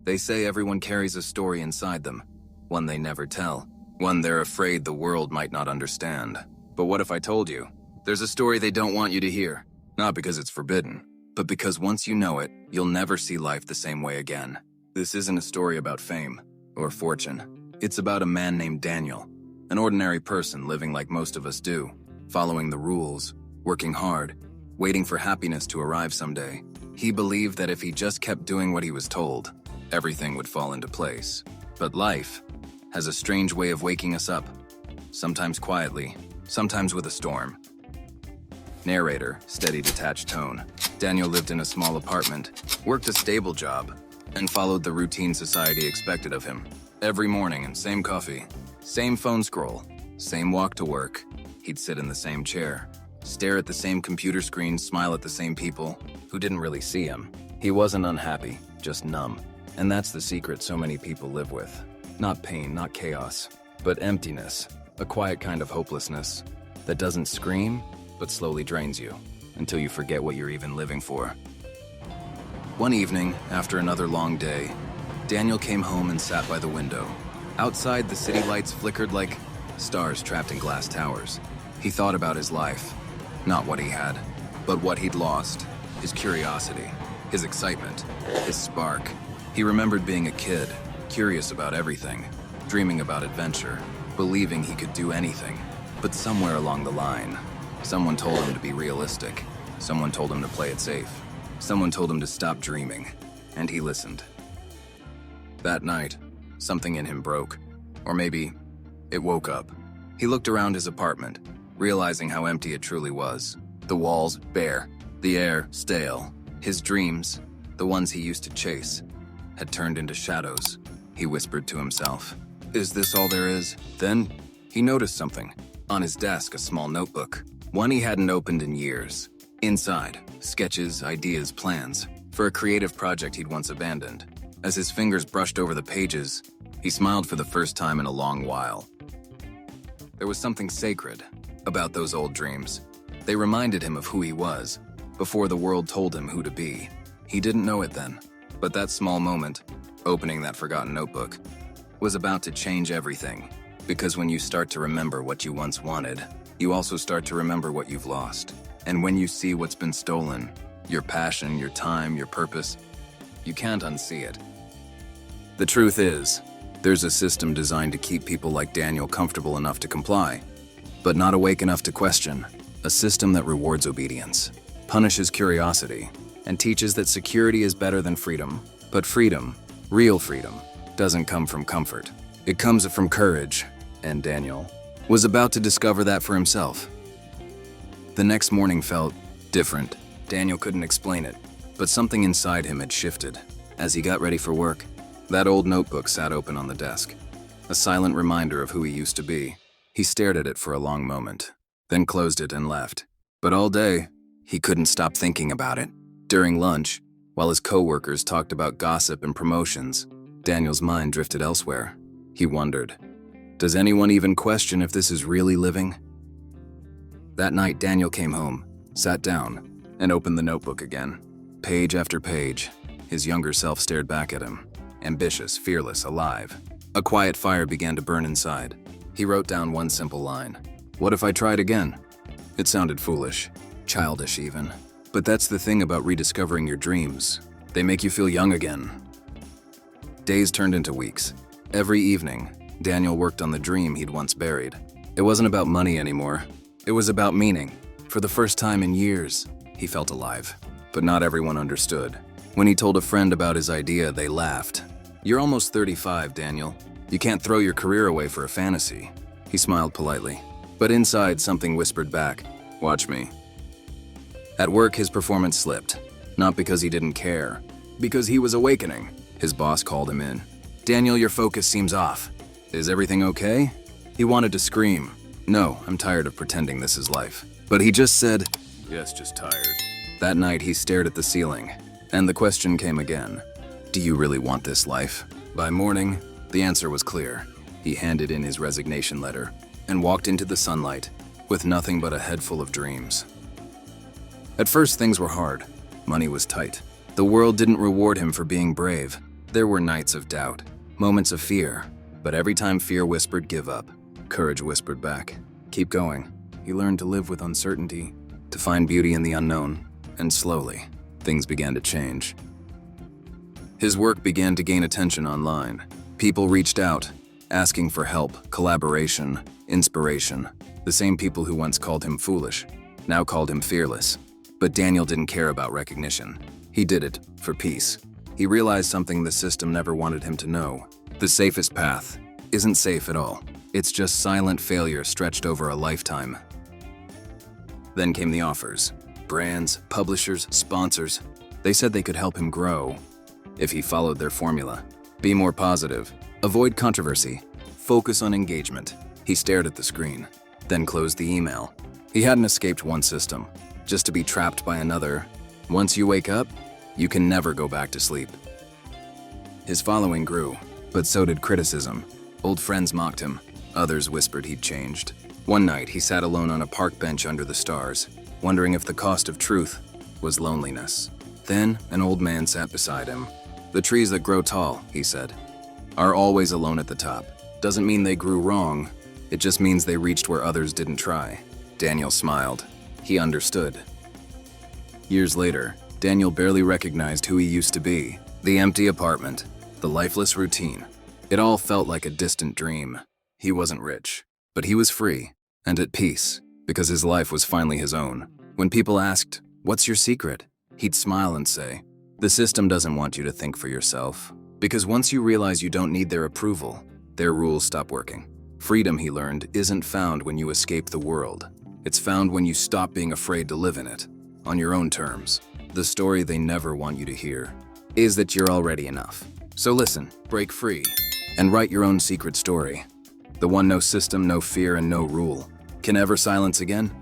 They say everyone carries a story inside them, one they never tell, one they're afraid the world might not understand. But what if I told you? There's a story they don't want you to hear, not because it's forbidden, but because once you know it, you'll never see life the same way again. This isn't a story about fame or fortune. It's about a man named Daniel, an ordinary person living like most of us do, following the rules, working hard, waiting for happiness to arrive someday. He believed that if he just kept doing what he was told, everything would fall into place. But life has a strange way of waking us up, sometimes quietly, sometimes with a storm. Narrator, steady detached tone. Daniel lived in a small apartment, worked a stable job, and followed the routine society expected of him. Every morning, same coffee, same phone scroll, same walk to work. He'd sit in the same chair, stare at the same computer screen, smile at the same people who didn't really see him. He wasn't unhappy, just numb. And that's the secret so many people live with. Not pain, not chaos, but emptiness, a quiet kind of hopelessness that doesn't scream, but slowly drains you until you forget what you're even living for. One evening, after another long day, Daniel came home and sat by the window. Outside, the city lights flickered like stars trapped in glass towers. He thought about his life, not what he had, but what he'd lost, his curiosity, his excitement, his spark. He remembered being a kid, curious about everything, dreaming about adventure, believing he could do anything. But somewhere along the line, someone told him to be realistic. Someone told him to play it safe. Someone told him to stop dreaming, and he listened. That night, something in him broke, or maybe it woke up. He looked around his apartment, realizing how empty it truly was. The walls bare, the air stale. His dreams, the ones he used to chase, had turned into shadows. He whispered to himself, "Is this all there is?" Then he noticed something. On his desk, a small notebook, one he hadn't opened in years. Inside, sketches, ideas, plans for a creative project he'd once abandoned. As his fingers brushed over the pages, he smiled for the first time in a long while. There was something sacred about those old dreams. They reminded him of who he was, before the world told him who to be. He didn't know it then, but that small moment, opening that forgotten notebook, was about to change everything. Because when you start to remember what you once wanted, you also start to remember what you've lost. And when you see what's been stolen, your passion, your time, your purpose, you can't unsee it. The truth is, there's a system designed to keep people like Daniel comfortable enough to comply, but not awake enough to question. A system that rewards obedience, punishes curiosity, and teaches that security is better than freedom. But freedom, real freedom, doesn't come from comfort. It comes from courage, and Daniel was about to discover that for himself. The next morning felt different. Daniel couldn't explain it, but something inside him had shifted. As he got ready for work, that old notebook sat open on the desk, a silent reminder of who he used to be. He stared at it for a long moment, then closed it and left. But all day, he couldn't stop thinking about it. During lunch, while his coworkers talked about gossip and promotions, Daniel's mind drifted elsewhere. He wondered, does anyone even question if this is really living? That night, Daniel came home, sat down, and opened the notebook again. Page after page, his younger self stared back at him, ambitious, fearless, alive. A quiet fire began to burn inside. He wrote down one simple line. What if I tried again? It sounded foolish, childish even. But that's the thing about rediscovering your dreams. They make you feel young again. Days turned into weeks. Every evening, Daniel worked on the dream he'd once buried. It wasn't about money anymore. It was about meaning. For the first time in years, he felt alive. But not everyone understood. When he told a friend about his idea, they laughed. You're almost 35, Daniel. You can't throw your career away for a fantasy. He smiled politely. But inside, something whispered back, watch me. At work, his performance slipped. Not because he didn't care, because he was awakening. His boss called him in. Daniel, your focus seems off. Is everything okay? He wanted to scream. No, I'm tired of pretending this is life. But he just said, yes, just tired. That night, he stared at the ceiling, and the question came again. Do you really want this life? By morning, the answer was clear. He handed in his resignation letter and walked into the sunlight with nothing but a head full of dreams. At first, things were hard. Money was tight. The world didn't reward him for being brave. There were nights of doubt, moments of fear, but every time fear whispered, "Give up," courage whispered back, "Keep going." He learned to live with uncertainty, to find beauty in the unknown, and slowly, things began to change. His work began to gain attention online. People reached out, asking for help, collaboration, inspiration. The same people who once called him foolish, now called him fearless. But Daniel didn't care about recognition. He did it for peace. He realized something the system never wanted him to know. The safest path isn't safe at all. It's just silent failure stretched over a lifetime. Then came the offers. Brands, publishers, sponsors. They said they could help him grow if he followed their formula. Be more positive. Avoid controversy. Focus on engagement. He stared at the screen, then closed the email. He hadn't escaped one system, just to be trapped by another. Once you wake up, you can never go back to sleep. His following grew, but so did criticism. Old friends mocked him. Others whispered he'd changed. One night, he sat alone on a park bench under the stars, wondering if the cost of truth was loneliness. Then, an old man sat beside him. "The trees that grow tall," he said, "are always alone at the top. Doesn't mean they grew wrong. It just means they reached where others didn't try." Daniel smiled. He understood. Years later, Daniel barely recognized who he used to be. The empty apartment, the lifeless routine. It all felt like a distant dream. He wasn't rich, but he was free and at peace because his life was finally his own. When people asked, "What's your secret?" he'd smile and say, "The system doesn't want you to think for yourself. Because once you realize you don't need their approval, their rules stop working." Freedom, he learned, isn't found when you escape the world. It's found when you stop being afraid to live in it, on your own terms. The story they never want you to hear is that you're already enough. So listen, break free, and write your own secret story. The one no system, no fear, and no rule can ever silence again.